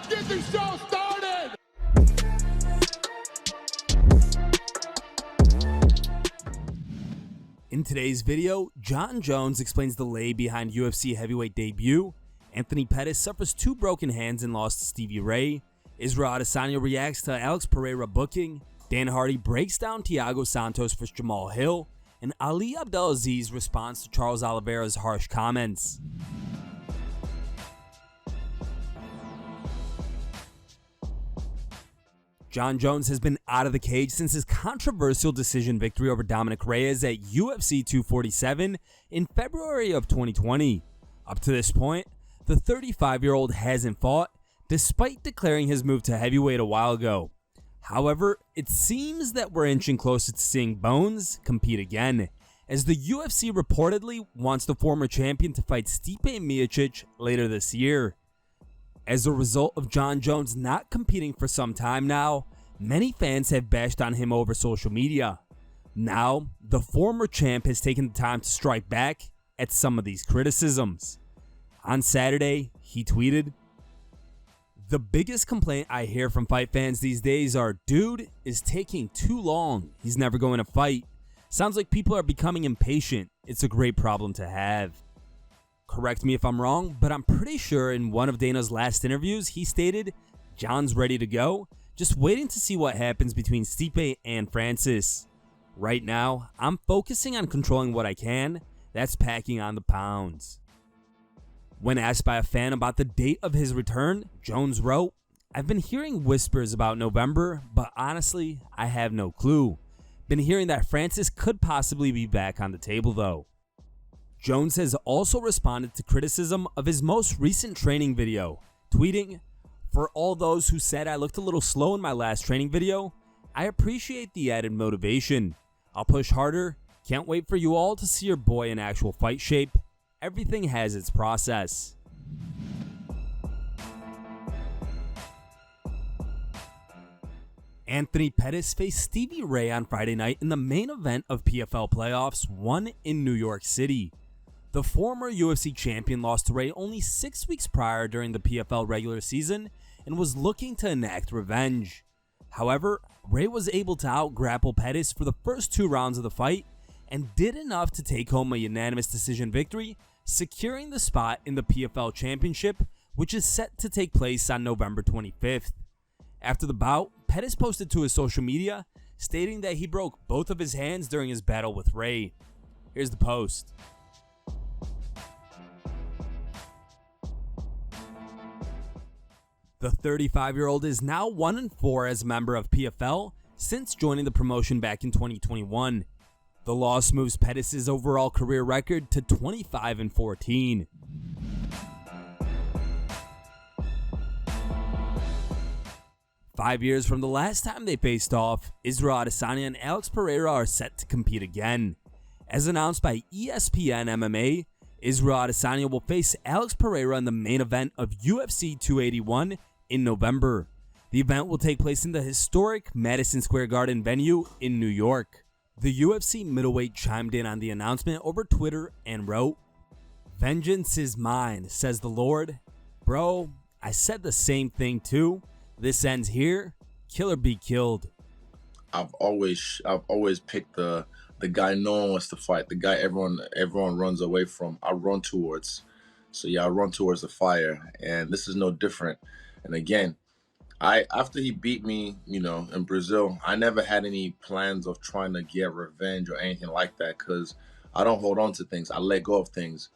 get this show started! In today's video, Jon Jones explains the lay behind UFC heavyweight debut, Anthony Pettis suffers 2 broken hands and lost to Stevie Ray, Israel Adesanya reacts to Alex Pereira booking, Dan Hardy breaks down Thiago Santos for Jamahal Hill, and Ali Abdelaziz responds to Charles Oliveira's harsh comments. Jon Jones has been out of the cage since his controversial decision victory over Dominic Reyes at UFC 247 in February of 2020. Up to this point, the 35-year-old hasn't fought, despite declaring his move to heavyweight a while ago. However, it seems that we're inching closer to seeing Bones compete again, as the UFC reportedly wants the former champion to fight Stipe Miocic later this year. As a result of Jon Jones not competing for some time now, many fans have bashed on him over social media. Now, the former champ has taken the time to strike back at some of these criticisms. On Saturday, he tweeted, "The biggest complaint I hear from fight fans these days are, dude is taking too long. He's never going to fight. Sounds like people are becoming impatient. It's a great problem to have." Correct me if I'm wrong, but I'm pretty sure in one of Dana's last interviews, he stated, "Jon's ready to go, just waiting to see what happens between Stipe and Francis. Right now, I'm focusing on controlling what I can. That's packing on the pounds." When asked by a fan about the date of his return, Jones wrote, "I've been hearing whispers about November, but honestly, I have no clue. Been hearing that Francis could possibly be back on the table though." Jones has also responded to criticism of his most recent training video, tweeting, "For all those who said I looked a little slow in my last training video, I appreciate the added motivation. I'll push harder. Can't wait for you all to see your boy in actual fight shape. Everything has its process." Anthony Pettis faced Stevie Ray on Friday night in the main event of PFL Playoffs 1 in New York City. The former UFC champion lost to Ray only 6 weeks prior during the PFL regular season and was looking to enact revenge. However, Ray was able to out-grapple Pettis for the first 2 rounds of the fight and did enough to take home a unanimous decision victory, securing the spot in the PFL Championship, which is set to take place on November 25th. After the bout, Pettis posted to his social media, stating that he broke both of his hands during his battle with Ray. Here's the post. The 35-year-old is now 1-4 as a member of PFL since joining the promotion back in 2021. The loss moves Pettis' overall career record to 25-14. Five years from the last time they faced off, Israel Adesanya and Alex Pereira are set to compete again. As announced by ESPN MMA, Israel Adesanya will face Alex Pereira in the main event of UFC 281 in November. The event will take place in the historic Madison Square Garden venue in New York. The UFC middleweight chimed in on the announcement over Twitter and wrote, "Vengeance is mine, says the Lord. Bro, I said the same thing too. This ends here. Kill or be killed." I've always picked the guy no one wants to fight, the guy everyone runs away from. I run towards. So yeah, I run towards the fire, and this is no different. And again, after he beat me, in Brazil, I never had any plans of trying to get revenge or anything like that, because I don't hold on to things. I let go of things.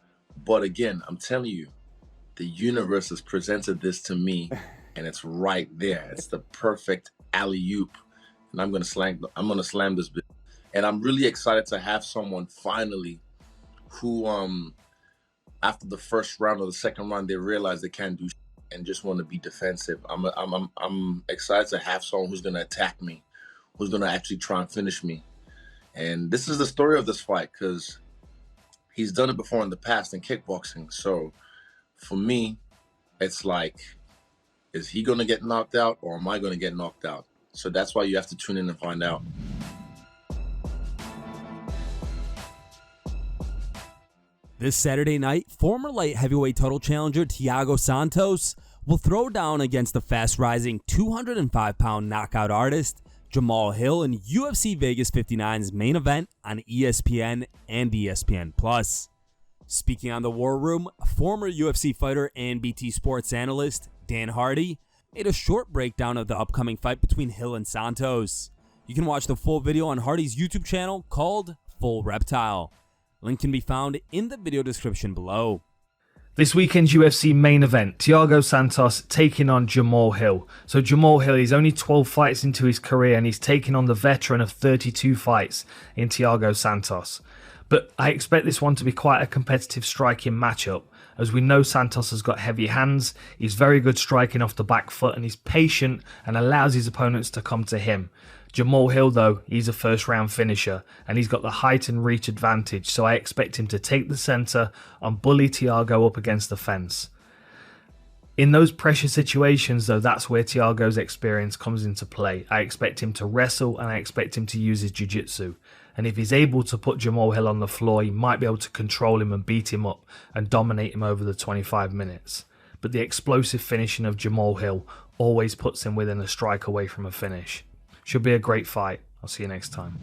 But again, I'm telling you, the universe has presented this to me, and it's right there. It's the perfect alley-oop, and I'm gonna slam this bit. And I'm really excited to have someone finally who, after the first round or the second round, they realize they can't do shit and just want to be defensive. I'm excited to have someone who's gonna attack me, who's gonna actually try and finish me. And this is the story of this fight, because he's done it before in the past in kickboxing. So for me, it's like, is he gonna get knocked out or am I gonna get knocked out? So that's why you have to tune in and find out. This Saturday night, former light heavyweight title challenger Thiago Santos will throw down against the fast-rising 205-pound knockout artist Jamahal Hill in UFC Vegas 59's main event on ESPN and ESPN+. Speaking on the War Room, former UFC fighter and BT Sports analyst Dan Hardy made a short breakdown of the upcoming fight between Hill and Santos. You can watch the full video on Hardy's YouTube channel called Full Reptile. Link can be found in the video description below. This weekend's UFC main event, Thiago Santos taking on Jamahal Hill. So Jamahal Hill, he's only 12 fights into his career and he's taking on the veteran of 32 fights in Thiago Santos. But I expect this one to be quite a competitive striking matchup. As we know, Santos has got heavy hands, he's very good striking off the back foot and he's patient and allows his opponents to come to him. Jamahal Hill though, he's a first round finisher and he's got the height and reach advantage, so I expect him to take the centre and bully Thiago up against the fence. In those pressure situations though, that's where Thiago's experience comes into play. I expect him to wrestle and I expect him to use his jiu-jitsu. And if he's able to put Jamahal Hill on the floor, he might be able to control him and beat him up and dominate him over the 25 minutes. But the explosive finishing of Jamahal Hill always puts him within a strike away from a finish. Should be a great fight. I'll see you next time.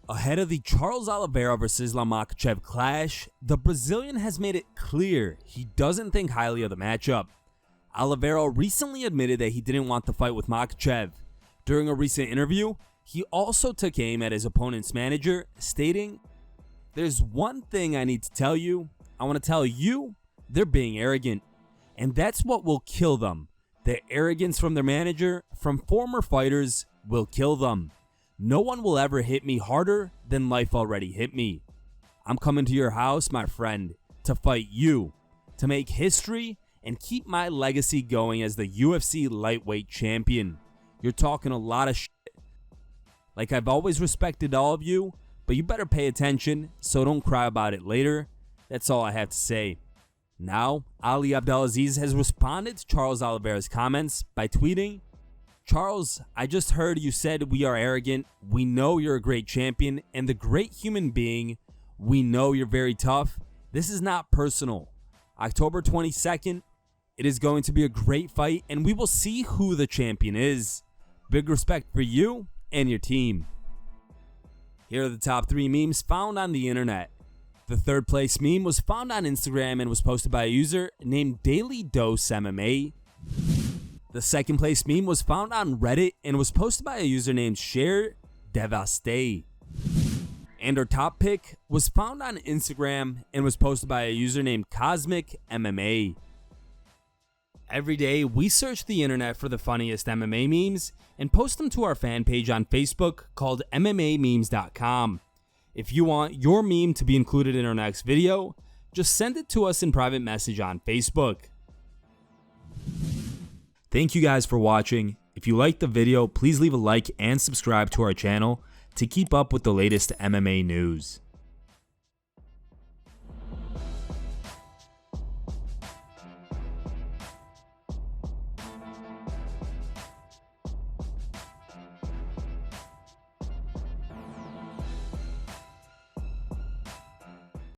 Ahead of the Charles Oliveira vs. Islam Makhachev clash, the Brazilian has made it clear he doesn't think highly of the matchup. Oliveira recently admitted that he didn't want the fight with Makhachev. During a recent interview, he also took aim at his opponent's manager, stating, "There's one thing I need to tell you. I want to tell you, they're being arrogant. And that's what will kill them. The arrogance from their manager, from former fighters, will kill them. No one will ever hit me harder than life already hit me. I'm coming to your house, my friend, to fight you, to make history and keep my legacy going as the UFC lightweight champion. You're talking a lot of shit. Like, I've always respected all of you, but you better pay attention, so don't cry about it later. That's all I have to say." Now, Ali Abdelaziz has responded to Charles Oliveira's comments by tweeting, "Charles, I just heard you said we are arrogant. We know you're a great champion and the great human being. We know you're very tough. This is not personal. October 22nd, it is going to be a great fight and we will see who the champion is. Big respect for you and your team." Here are the top 3 memes found on the internet. The third place meme was found on Instagram and was posted by a user named Daily Dose MMA. The second place meme was found on Reddit and was posted by a user named Share Devaste. And our top pick was found on Instagram and was posted by a user named Cosmic MMA. Every day, we search the internet for the funniest MMA memes and post them to our fan page on Facebook called MMAmemes.com. If you want your meme to be included in our next video, just send it to us in private message on Facebook. Thank you guys for watching. If you liked the video, please leave a like and subscribe to our channel to keep up with the latest MMA news.